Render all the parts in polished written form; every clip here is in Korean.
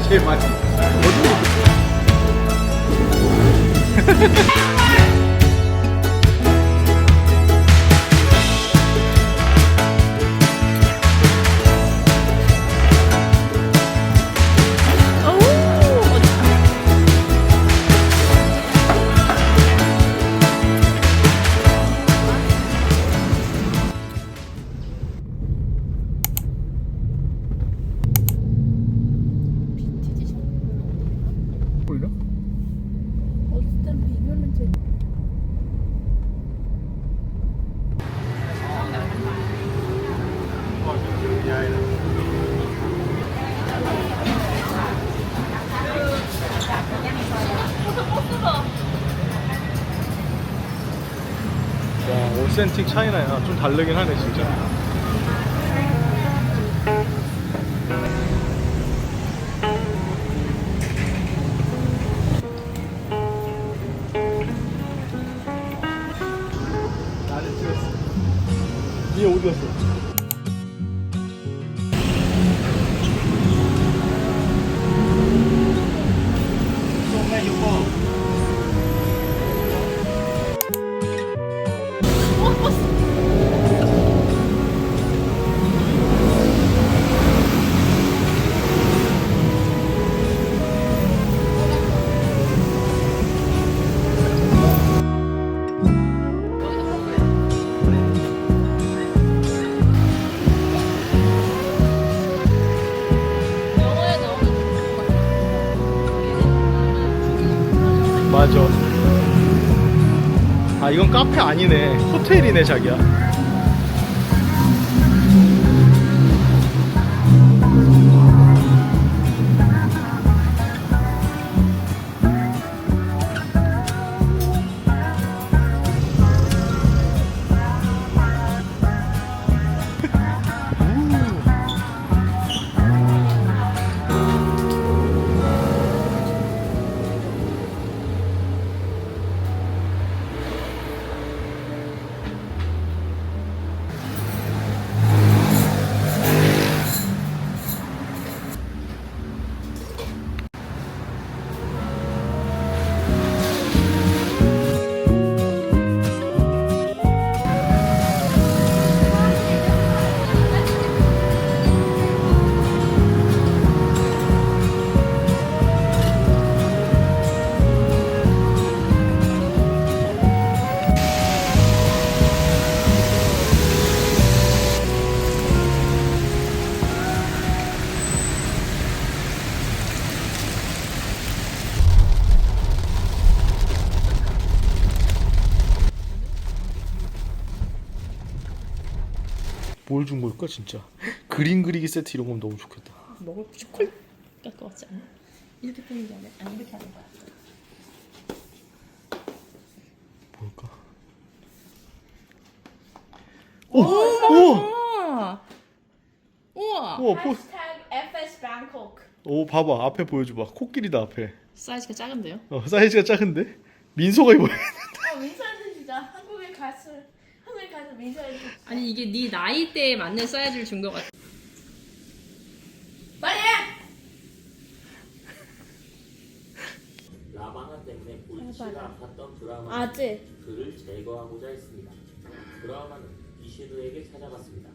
제일 많이 보이나? 어쨌든 비교는 제 와, 오센틱 차이나야. 좀 다르긴 하네 진짜. 나를 찍었어. 얘 어디 갔어? 맞아. 아, 이건 카페 아니네. 호텔이네 자기야. 뭘 준 걸까 진짜? 그림 그리기 세트 이런 건 너무 좋겠다. 먹을 초콜릿 같것 같지 않아? 이렇게 뜨는 게 아니라 안 이렇게 하는 거야. 뭘까? 우와! 우와! 우와, FS Bangkok. 오, 봐봐. 앞에 보여줘봐. 코끼리다 앞에. 사이즈가 작은데요? 사이즈가 작은데? 민소가 입어야 민서한테 진짜 한국에 가서 민서한테 아니 이게 네 나이대에 맞는 사이즈를 준 것 같아. 빨리 해! 라방아 때문에 골치가 아팠던 드라마 아재. 그를 제거하고자 했습니다. 드라마는 이시르에게 찾아갔습니다.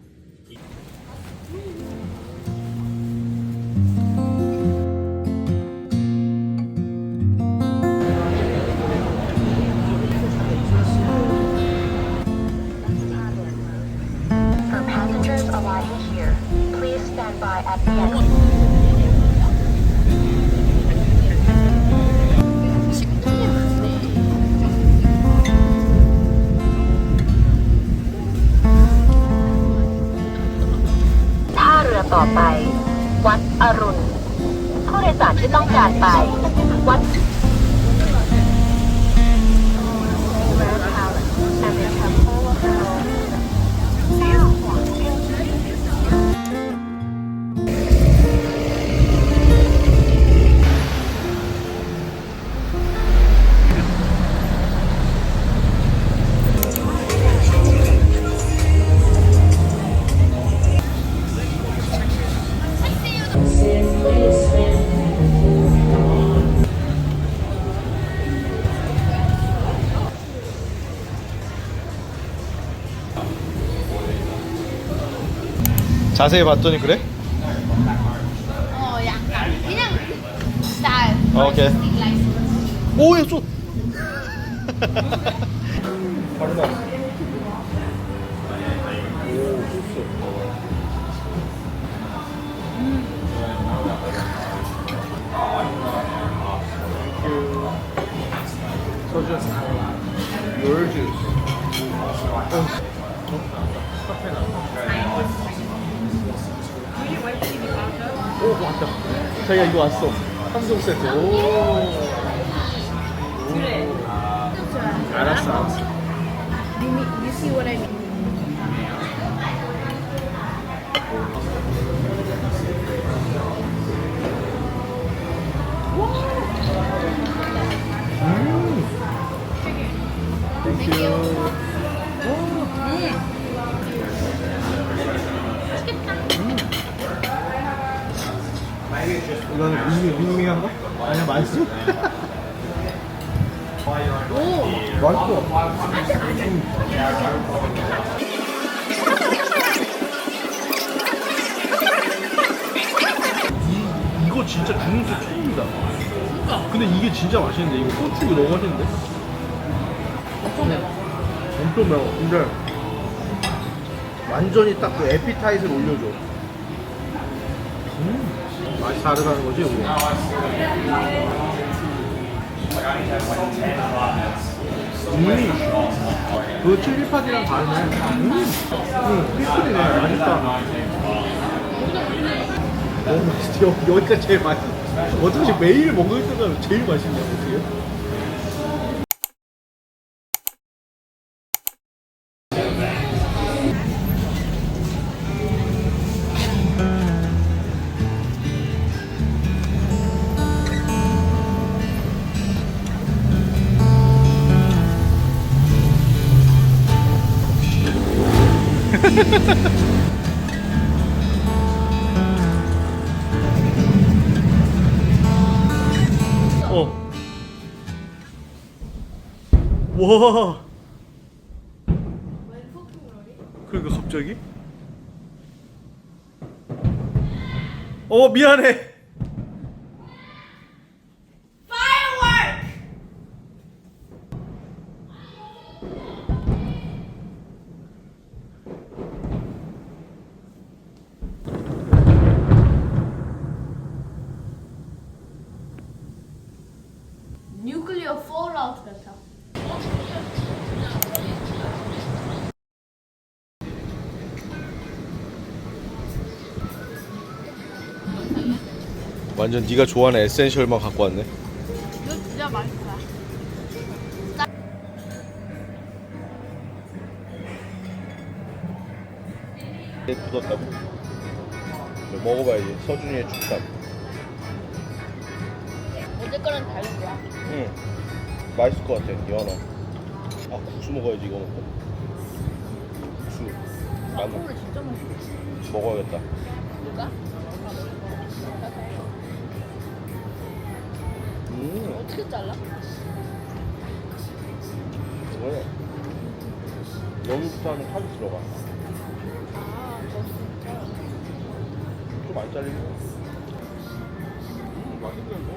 For passengers arriving here, please stand by at the exit.ท่าเรือต่อไปวัดอรุณผู้โดยสารที่ต้องการไปวัด and the Temple of 자세히 봤더니 그래? 약간 그냥 스타일. 오케이. 오, 야, 쏘. 바로 나왔어. 오, 소스. 소주. 열 주스. 오, 왔다. 자기가 이거 왔어. 3종 세트. 오. 알았어, 알았어. You see what I mean? 이거는 밍밍한 거? 아니야, 맛있어? 오. 맛있어. 이거 진짜 중국집 처음이다. 근데 이게 진짜 맛있는데 이거 고추 이거 너무 맛있는데? 엄청 매워. 엄청 매워. 근데 완전히 딱 그 에피타이즈를 올려줘. 맛이 다르다는 거지, 우리. 그 칠리파디랑 다르네. 피클이네. 맛있다. 너무 맛있어. 여기가 제일 맛있어. 어떻게 매일 먹을 때가 제일 맛있냐, 어떻게? 와. 그러니까 갑자기? 미안해. Nuclear fallout 같아. 완전 네가 좋아하는 에센셜만 갖고 왔네. 이거 진짜 맛있어. 굳었다고? 먹어봐야지. 서준이의 축산. 어제 거랑 다른 거야? 응. 맛있을 것 같아. 연어. 아, 국수 먹어야지 이거 먹고. 국수. 나무. 진짜 맛있어. 먹어야겠다. 누가? 어떻게 잘라? 이거는 여기부터 하면 칼이 들어가. 아, 너 진짜. 좀 안 잘리고. 맛있네 뭐.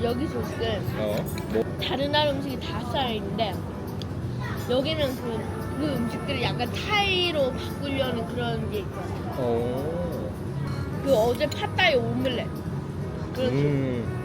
여기서 지금 뭐? 다른 나라 음식이 다 쌓여있는데 여기는 그 음식들을 약간 타이로 바꾸려는 그런 게 있잖아. 그 어제 팟타이 오믈렛. 그렇지.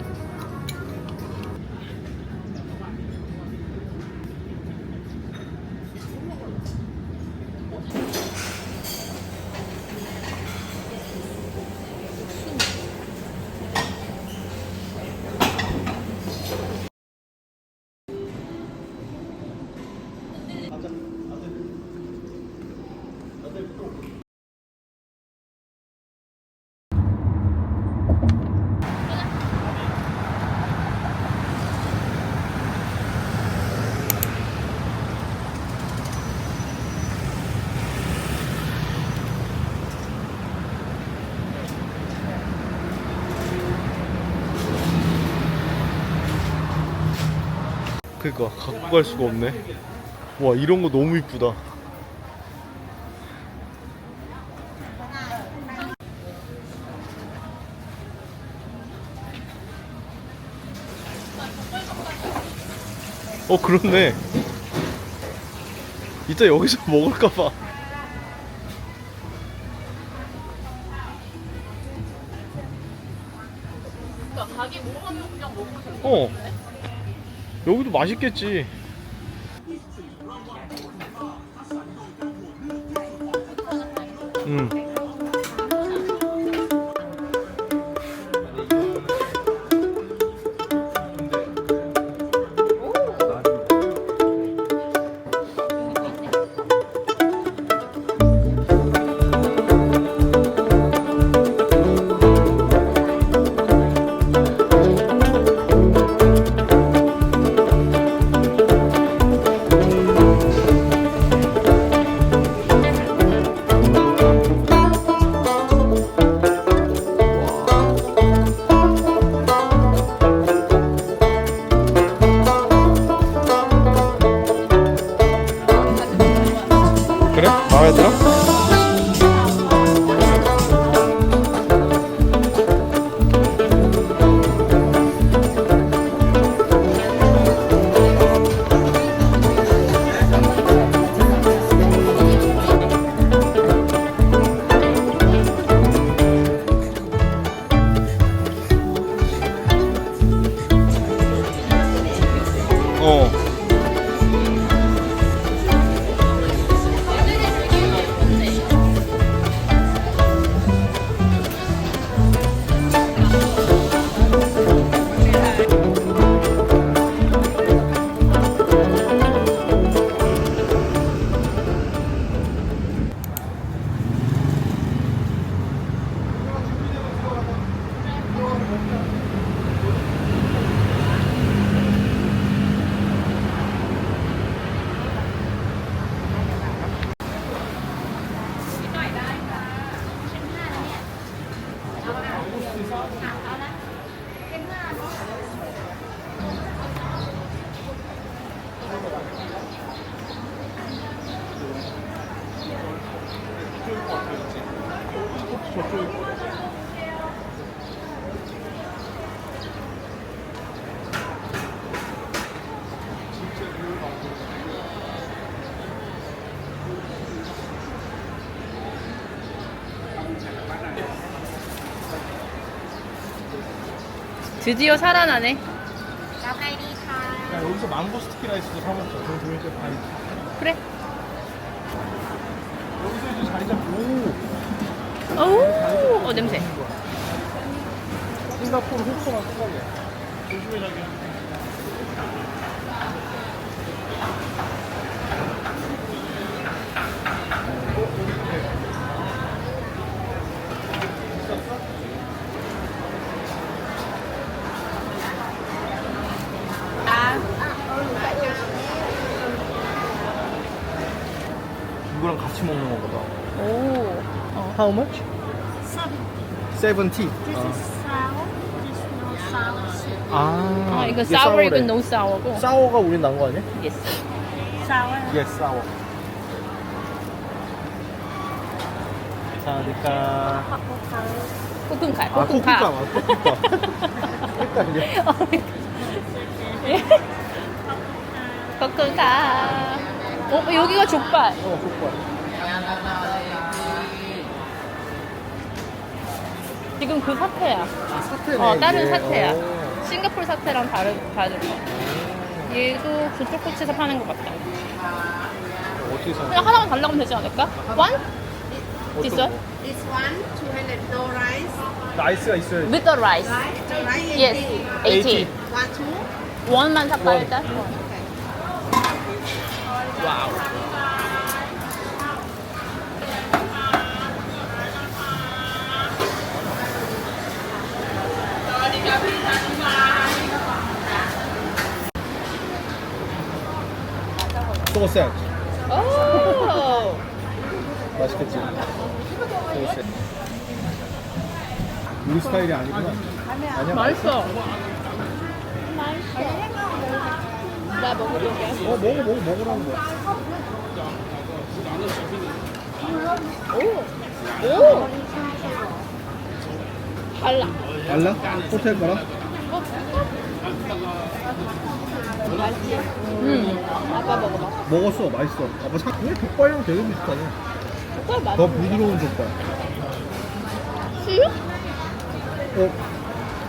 그러니까 갖고 갈 수가 없네. 와, 이런 거 너무 이쁘다. 그렇네. 이따 여기서 먹을까봐. 가게 먹으면 그냥 먹으면 되는 여기도 맛있겠지. 그래? 마음에 들어? 드디어 살아나네. 야, 여기서 망고 스티키 라이스도 사 먹자. 저 조용히 좀 다리. 그래. 여기서 이제 자리 잡고. 어우, 냄새. 싱가포르 호커랑 생각이야. 조심해 자기야. 이거랑 같이 먹는 거보다. 오. How much? 70. 아, 이거 이게 sour, 이건 sour래. no sour고. 사워가 우린 난 거 아니야? Yes. Yes, sour. 사니까. 코쿤칼, 아, 코쿤칼. 코쿠카. 헷갈려. 코쿤칼. 여기가 족발. 족발. 지금 그 사태야. 사태네. 다른 이게. 사태야. 싱가포르 사태랑 다른 거. 얘도 그쪽 코치에서 파는 것 같다. 어떻게 사? 그냥 하나만 달라고 하면 되지 않을까? One? This one? This one, 200 no rice. 라이스가 있어야지. With the rice. Rice Yes. 80. 1, 2. 원만 살까 일단? 와우. 소세지. 오. 맛있겠지? 소세지. 우리 스타일이 아니구나. 아니야? 맛있어. 나 먹어볼게. 먹으라는 거야. 오! 달라. 알라? 호텔 가라? 맛있지? 아빠 먹어봐. 먹었어. 맛있어. 아빠 왜 족발이랑 되게 비슷하네. 족발 맛있어. 더 부드러운 족발. 수육?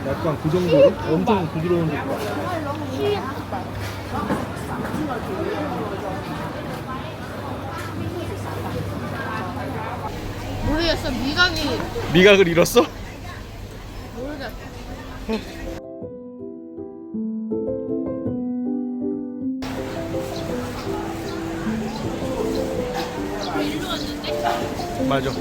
약간 그 정도로? 엄청 부드러운 족발. 수육 족발. 모르겠어. 미각을 잃었어? 모르겠어. 맞아.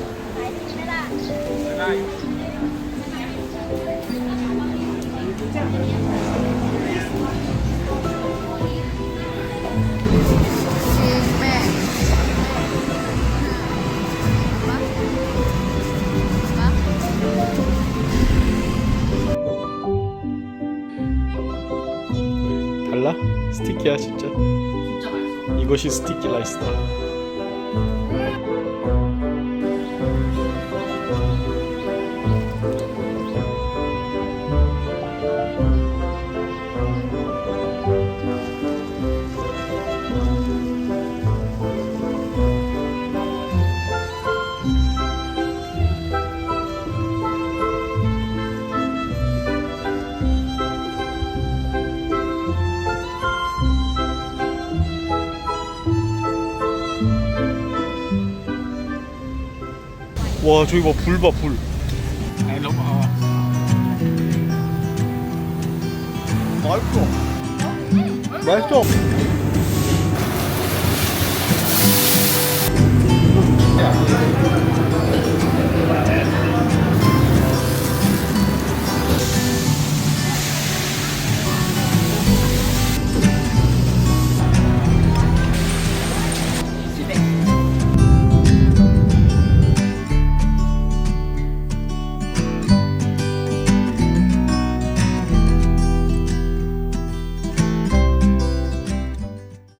달라? 스티키야 진짜. 진짜 맛있어. 이것이 스티키 라이스다. 와 저기 봐 불 봐 불. 맛있어. 맛있어.